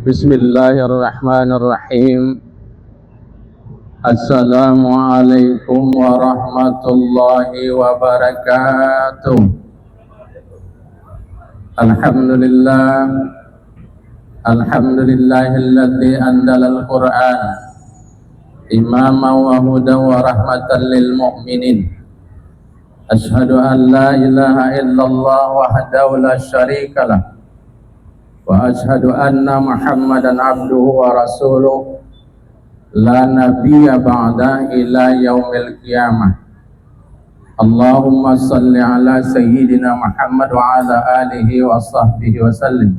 Bismillahirrahmanirrahim. Assalamualaikum warahmatullahi wabarakatuh. Alhamdulillah. Alhamdulillahilladzi anzalal Qur'an imaman wa hudan wa rahmatan lil mu'minin. Asyhadu an la ilaha illallah wahdahu la syarikalah wa asyhadu anna Muhammadan abduhu wa rasuluh la nabiyya ba'da ila yaumil qiyamah. Allahumma salli ala sayyidina Muhammad wa ala alihi wa sahbihi wa sallim.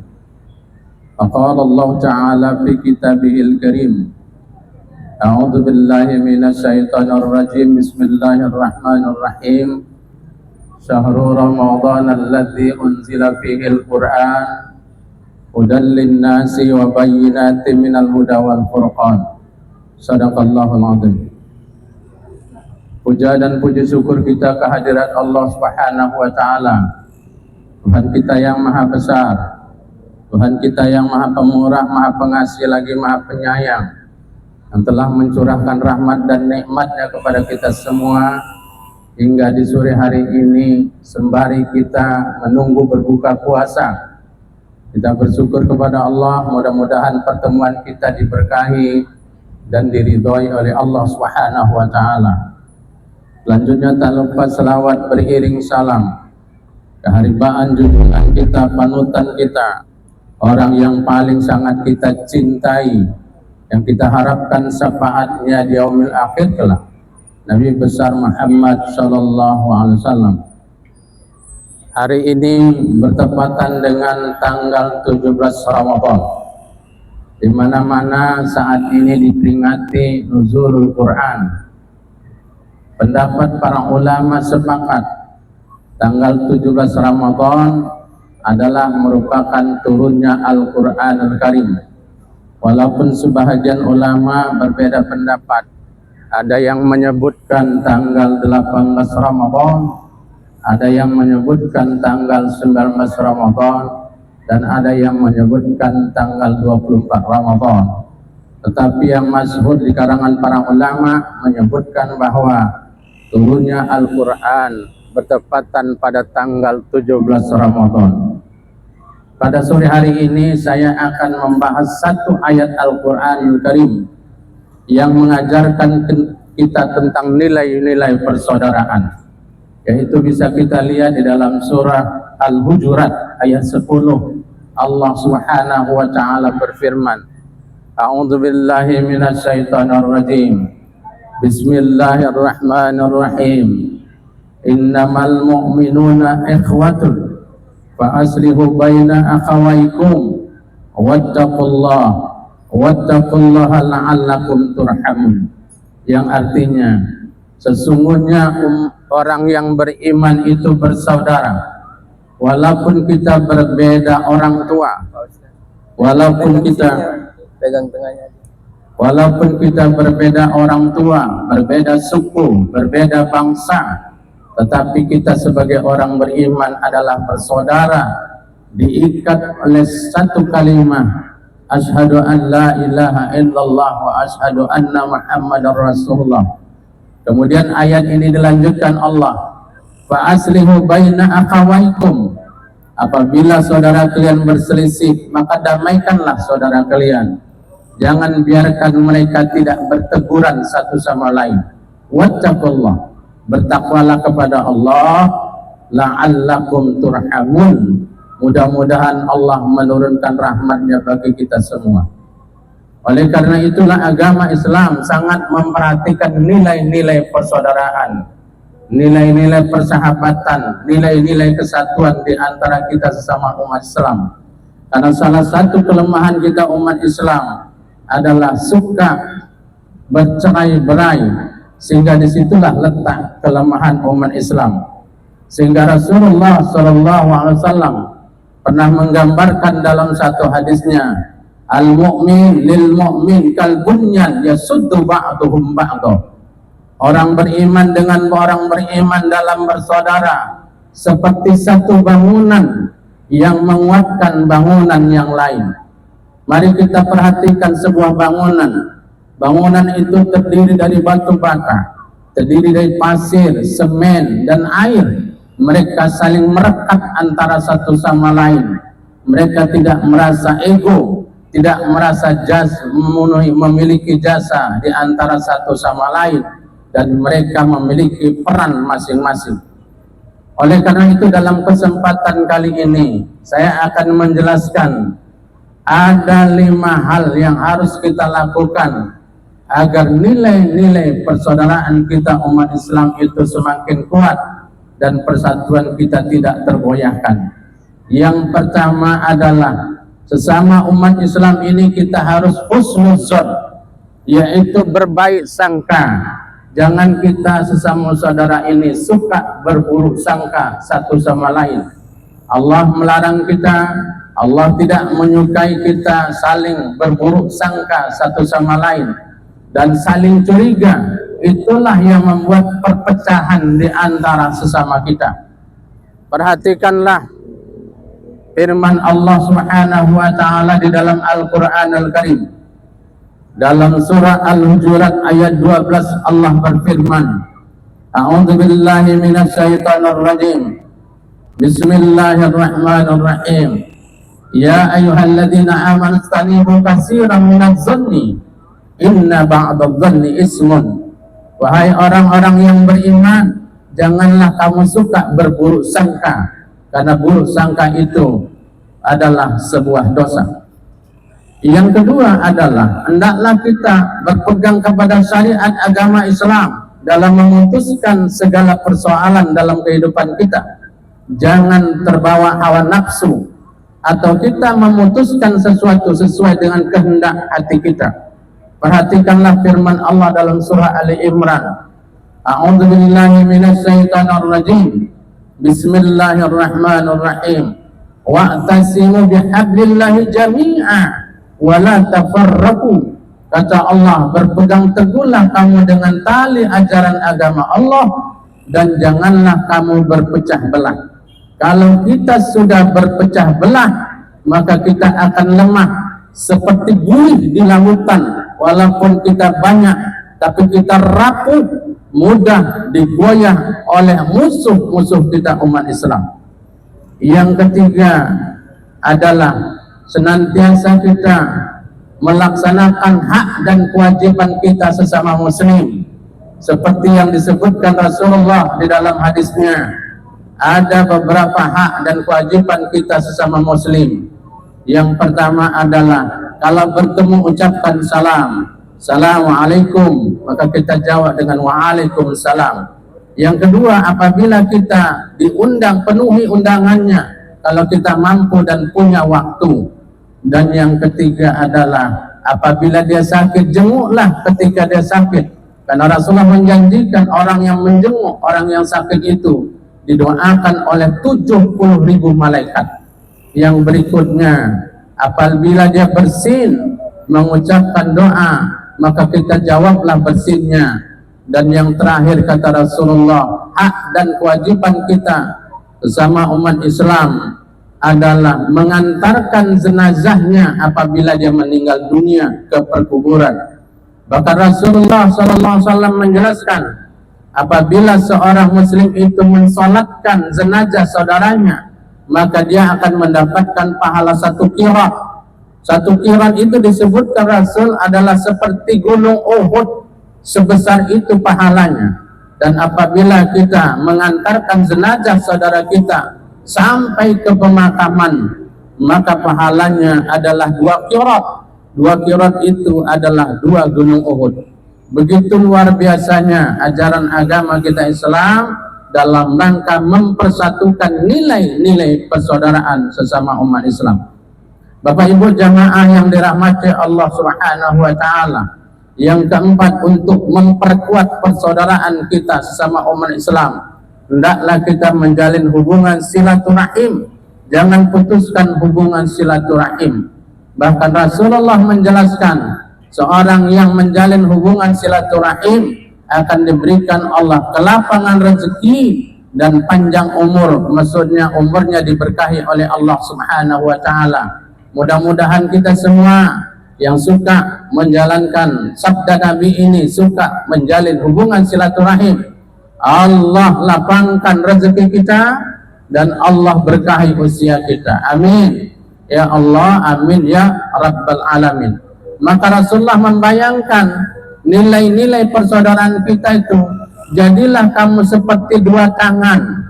Faqala Allah ta'ala fi kitabihil karim, a'udzu billahi minasy syaithanir rajim. Bismillahirrahmanirrahim. Syahrul Ramadan alladzi unzila fihil Qur'an hudan linnasi wa bayyinatin minal huda wal furqan. Shadaqallahul azim. Puja dan puji syukur kita kehadirat Allah Subhanahu wa taala, Tuhan kita yang maha besar, Tuhan kita yang maha pemurah, maha pengasih lagi maha penyayang, yang telah mencurahkan rahmat dan nikmatnya kepada kita semua hingga di sore hari ini sembari kita menunggu berbuka puasa. Kita bersyukur kepada Allah, mudah-mudahan pertemuan kita diberkahi dan diridhoi oleh Allah Subhanahu wa taala. Selanjutnya tak lupa selawat beriring salam keharibaan junjungan kita, panutan kita, orang yang paling sangat kita cintai, yang kita harapkan syafaatnya di yaumil akhir kelak, Nabi besar Muhammad sallallahu alaihi wasallam. Hari ini bertepatan dengan tanggal 17 Ramadan, di mana-mana saat ini diperingati nuzulul Quran. Pendapat para ulama sepakat tanggal 17 Ramadan adalah merupakan turunnya Al-Quranul Karim. Walaupun sebahagian ulama berbeda pendapat, ada yang menyebutkan tanggal 18 Ramadan, ada yang menyebutkan tanggal 19 Ramadan, dan ada yang menyebutkan tanggal 24 Ramadan. Tetapi yang masyhur di kalangan para ulama menyebutkan bahwa turunnya Al-Quran bertepatan pada tanggal 17 Ramadan. Pada sore hari ini saya akan membahas satu ayat Al-Quranul Karim yang mengajarkan kita tentang nilai-nilai persaudaraan, yaitu bisa kita lihat di dalam surah Al-Hujurat ayat 10. Allah Subhanahu wa taala berfirman, a'udzu billahi minasy syaithanir rajim. Bismillahirrahmanirrahim. Innamal mu'minuna ikhwatun fa aslihu baina akhawaykum wattaqullaha la'allakum turhamun. Yang artinya, sesungguhnya orang yang beriman itu bersaudara, walaupun kita berbeda orang tua, walaupun kita berbeda orang tua, berbeda suku, berbeda bangsa, tetapi kita sebagai orang beriman adalah bersaudara, diikat oleh satu kalimat, asyhadu an la ilaha illallah wa asyhadu anna muhammadar rasulullah. Kemudian ayat ini dilanjutkan Allah, fa aslihu baina akhawaykum. Apabila saudara kalian berselisih, maka damaikanlah saudara kalian. Jangan biarkan mereka tidak berteguran satu sama lain. Wattaqullah, bertakwalah kepada Allah, la'allakum turhamun. Mudah-mudahan Allah menurunkan rahmatnya bagi kita semua. Oleh karena itulah agama Islam sangat memperhatikan nilai-nilai persaudaraan, nilai-nilai persahabatan, nilai-nilai kesatuan di antara kita sesama umat Islam. Karena salah satu kelemahan kita umat Islam adalah suka bercerai-berai, sehingga disitulah letak kelemahan umat Islam. Sehingga Rasulullah SAW pernah menggambarkan dalam satu hadisnya, al-mu'min lil mu'min kal bunyan yasuddu ba'duhum ba'dha. Orang beriman dengan orang beriman dalam bersaudara seperti satu bangunan yang menguatkan bangunan yang lain. Mari kita perhatikan sebuah bangunan. Bangunan itu terdiri dari batu bata, terdiri dari pasir, semen, dan air. Mereka saling merekat antara satu sama lain. Mereka tidak merasa ego, tidak merasa memiliki jasa di antara satu sama lain, dan mereka memiliki peran masing-masing. Oleh karena itu, dalam kesempatan kali ini saya akan menjelaskan ada 5 hal yang harus kita lakukan agar nilai-nilai persaudaraan kita umat Islam itu semakin kuat dan persatuan kita tidak tergoyahkan. Yang pertama adalah sesama umat Islam ini kita harus husnuzon, yaitu berbaik sangka. Jangan kita sesama saudara ini suka berburuk sangka satu sama lain. Allah melarang kita, Allah tidak menyukai kita saling berburuk sangka satu sama lain dan saling curiga. Itulah yang membuat perpecahan di antara sesama kita. Perhatikanlah firman Allah Subhanahu wa taala di dalam Al-Qur'an Al-Karim. Dalam surah Al-Hujurat ayat 12 Allah berfirman, A'udzu billahi minasyaitonir rajim. Bismillahirrahmanirrahim. Ya ayyuhalladzina amanu istanibu katsiran minadh-dhanni inna ba'dadh-dhanni ismun. Wahai orang-orang yang beriman, janganlah kamu suka berburuk sangka, karena buruk sangka itu adalah sebuah dosa. Yang kedua adalah hendaklah kita berpegang kepada syariat agama Islam dalam memutuskan segala persoalan dalam kehidupan kita. Jangan terbawa hawa nafsu atau kita memutuskan sesuatu sesuai dengan kehendak hati kita. Perhatikanlah firman Allah dalam surah Ali Imran. A'udzu billahi minasyaitonir rajim. Bismillahirrahmanirrahim. Wa'tasimu bihablillahi jami'a wa la tafarraqu. Kata Allah, berpegang teguhlah kamu dengan tali ajaran agama Allah dan janganlah kamu berpecah belah. Kalau kita sudah berpecah belah, maka kita akan lemah seperti buih di lautan. Walaupun kita banyak, tapi kita rapuh, mudah digoyah oleh musuh-musuh kita umat Islam. Yang ketiga adalah senantiasa kita melaksanakan hak dan kewajiban kita sesama muslim. Seperti yang disebutkan Rasulullah di dalam hadisnya, ada beberapa hak dan kewajiban kita sesama muslim. Yang pertama adalah kalau bertemu ucapkan salam, Assalamualaikum, maka kita jawab dengan Waalaikumsalam. Yang kedua, apabila kita diundang, penuhi undangannya kalau kita mampu dan punya waktu. Dan yang ketiga adalah apabila dia sakit, jenguklah ketika dia sakit. Karena Rasulullah menjanjikan orang yang menjenguk orang yang sakit itu didoakan oleh 70.000 malaikat. Yang berikutnya, apabila dia bersin mengucapkan doa, maka kita jawablah bersinnya. Dan yang terakhir kata Rasulullah, hak dan kewajiban kita bersama umat Islam adalah mengantarkan jenazahnya apabila dia meninggal dunia ke perkuburan. Bahkan Rasulullah SAW menjelaskan, apabila seorang muslim itu mensolatkan jenazah saudaranya, maka dia akan mendapatkan pahala 1 qirat. 1 qirat itu disebutkan Rasul adalah seperti gunung Uhud, sebesar itu pahalanya. Dan apabila kita mengantarkan jenazah saudara kita sampai ke pemakaman, maka pahalanya adalah 2 qirat. 2 qirat itu adalah 2 gunung Uhud. Begitu luar biasanya ajaran agama kita Islam dalam rangka mempersatukan nilai-nilai persaudaraan sesama umat Islam. Bapak Ibu jamaah yang dirahmati Allah Subhanahu wa taala. Yang keempat, untuk memperkuat persaudaraan kita sesama umat Islam, hendaklah kita menjalin hubungan silaturahim. Jangan putuskan hubungan silaturahim. Bahkan Rasulullah menjelaskan, seorang yang menjalin hubungan silaturahim akan diberikan Allah kelapangan rezeki dan panjang umur. Maksudnya umurnya diberkahi oleh Allah Subhanahu wa taala. Mudah-mudahan kita semua yang suka menjalankan sabda Nabi ini, suka menjalin hubungan silaturahim, Allah lapangkan rezeki kita dan Allah berkahi usia kita. Amin ya Allah, amin ya Rabbal Alamin. Maka Rasulullah membayangkan nilai-nilai persaudaraan kita itu, jadilah kamu seperti dua tangan,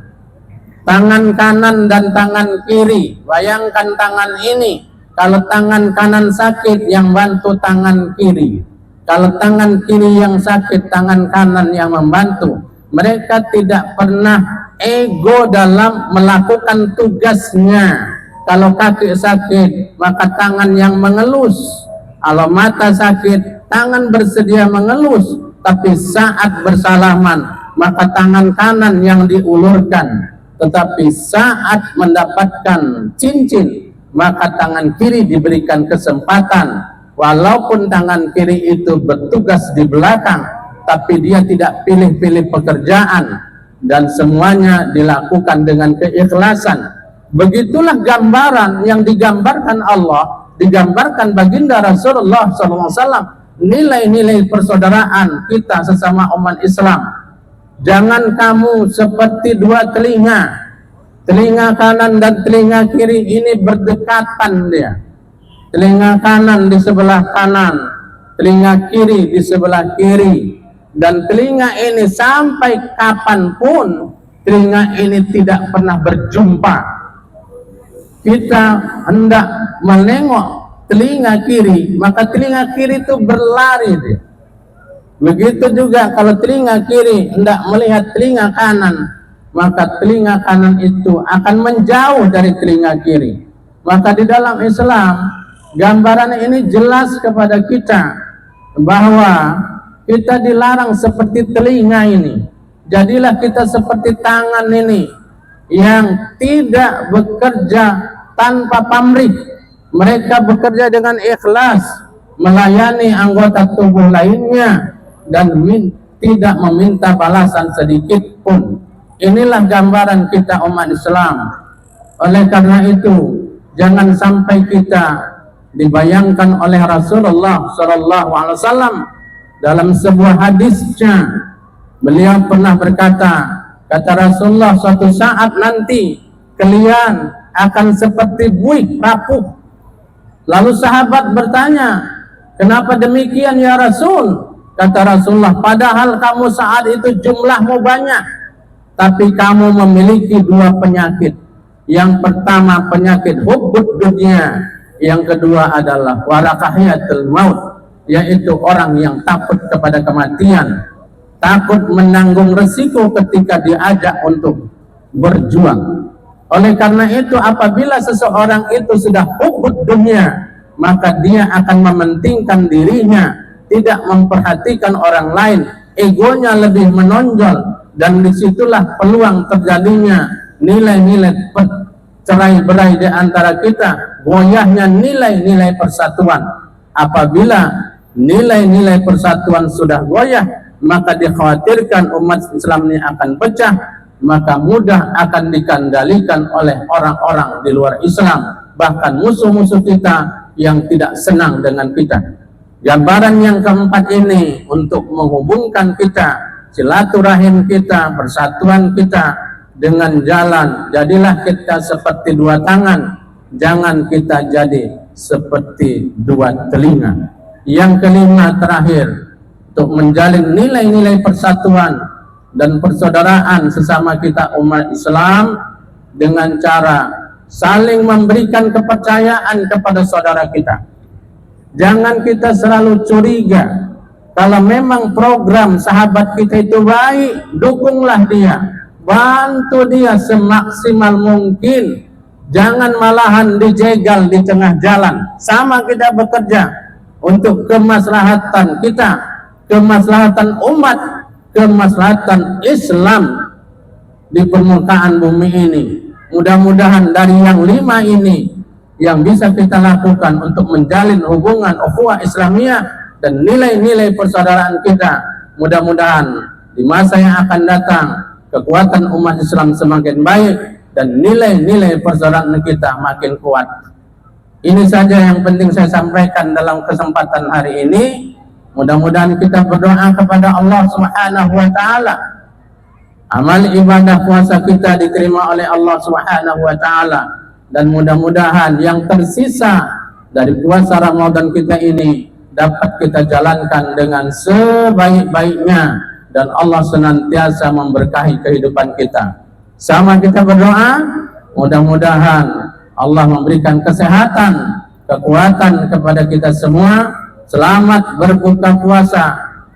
tangan kanan dan tangan kiri. Bayangkan tangan ini, kalau tangan kanan sakit, yang bantu tangan kiri. Kalau tangan kiri yang sakit, tangan kanan yang membantu. Mereka tidak pernah ego dalam melakukan tugasnya. Kalau kaki sakit, maka tangan yang mengelus. Kalau mata sakit, tangan bersedia mengelus. Tapi saat bersalaman, maka tangan kanan yang diulurkan. Tetapi saat mendapatkan cincin, maka tangan kiri diberikan kesempatan. Walaupun tangan kiri itu bertugas di belakang, tapi dia tidak pilih-pilih pekerjaan, dan semuanya dilakukan dengan keikhlasan. Begitulah gambaran yang digambarkan Allah, digambarkan baginda Rasulullah SAW, nilai-nilai persaudaraan kita sesama umat Islam. Jangan kamu seperti dua telinga, telinga kanan dan telinga kiri ini berdekatan dia. Telinga kanan di sebelah kanan, telinga kiri di sebelah kiri. Dan telinga ini sampai kapanpun, telinga ini tidak pernah berjumpa. Kita hendak menengok telinga kiri, maka telinga kiri itu berlari dia. Begitu juga kalau telinga kiri hendak melihat telinga kanan, maka telinga kanan itu akan menjauh dari telinga kiri. Maka di dalam Islam, gambaran ini jelas kepada kita bahwa kita dilarang seperti telinga ini. Jadilah kita seperti tangan ini yang tidak bekerja tanpa pamrih. Mereka bekerja dengan ikhlas, melayani anggota tubuh lainnya, dan tidak meminta balasan sedikit pun. Inilah gambaran kita umat Islam. Oleh karena itu, jangan sampai kita dibayangkan oleh Rasulullah SAW dalam sebuah hadisnya. Beliau pernah berkata, kata Rasulullah, suatu saat nanti kalian akan seperti buih rapuh. Lalu sahabat bertanya, kenapa demikian ya Rasul? Kata Rasulullah, padahal kamu saat itu jumlahmu banyak, tapi kamu memiliki dua penyakit. Yang pertama penyakit hubbud dunia, yang kedua adalah warakahiyatul maut, yaitu orang yang takut kepada kematian, takut menanggung resiko ketika diajak untuk berjuang. Oleh karena itu, apabila seseorang itu sudah hubbud dunia, maka dia akan mementingkan dirinya, tidak memperhatikan orang lain, egonya lebih menonjol, dan disitulah peluang terjadinya nilai-nilai cerai-berai di antara kita, goyahnya nilai-nilai persatuan. Apabila nilai-nilai persatuan sudah goyah, maka dikhawatirkan umat Islam ini akan pecah, maka mudah akan dikendalikan oleh orang-orang di luar Islam, bahkan musuh-musuh kita yang tidak senang dengan kita. Gambaran yang keempat ini untuk menghubungkan kita, silaturahim kita, persatuan kita dengan jalan. Jadilah kita seperti dua tangan, jangan kita jadi seperti dua telinga. Yang kelima terakhir, untuk menjalin nilai-nilai persatuan dan persaudaraan sesama kita umat Islam dengan cara saling memberikan kepercayaan kepada saudara kita. Jangan kita selalu curiga. Kalau memang program sahabat kita itu baik, dukunglah dia, bantu dia semaksimal mungkin. Jangan malahan dijegal di tengah jalan. Sama kita bekerja untuk kemaslahatan kita, kemaslahatan umat, kemaslahatan Islam di permukaan bumi ini. Mudah-mudahan dari yang 5 ini yang bisa kita lakukan untuk menjalin hubungan ukhuwah Islamiyah dan nilai-nilai persaudaraan kita. Mudah-mudahan di masa yang akan datang kekuatan umat Islam semakin baik dan nilai-nilai persaudaraan kita makin kuat. Ini saja yang penting saya sampaikan dalam kesempatan hari ini. Mudah-mudahan kita berdoa kepada Allah Subhanahu wa taala. Amal ibadah puasa kita diterima oleh Allah Subhanahu wa taala, dan mudah-mudahan yang tersisa dari puasa Ramadan kita ini dapat kita jalankan dengan sebaik-baiknya, dan Allah senantiasa memberkahi kehidupan kita. Sama kita berdoa, mudah-mudahan Allah memberikan kesehatan, kekuatan kepada kita semua. Selamat berbuka puasa.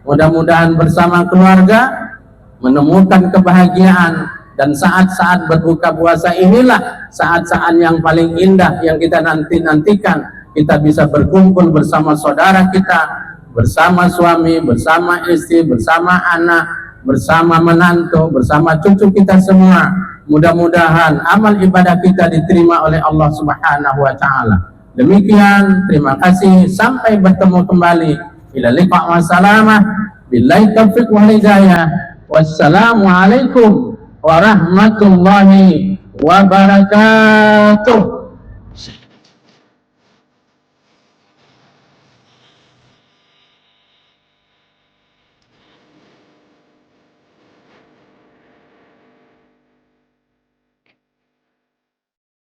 Mudah-mudahan bersama keluarga menemukan kebahagiaan, dan saat-saat berbuka puasa inilah saat-saat yang paling indah yang kita nantikan. Kita bisa berkumpul bersama saudara kita, bersama suami, bersama istri, bersama anak, bersama menantu, bersama cucu kita semua. Mudah-mudahan amal ibadah kita diterima oleh Allah Subhanahu wa taala. Demikian, terima kasih, sampai bertemu kembali. Ila liqa wa salamah. Billahi taufiq wal hidayah. Wassalamualaikum warahmatullahi wabarakatuh.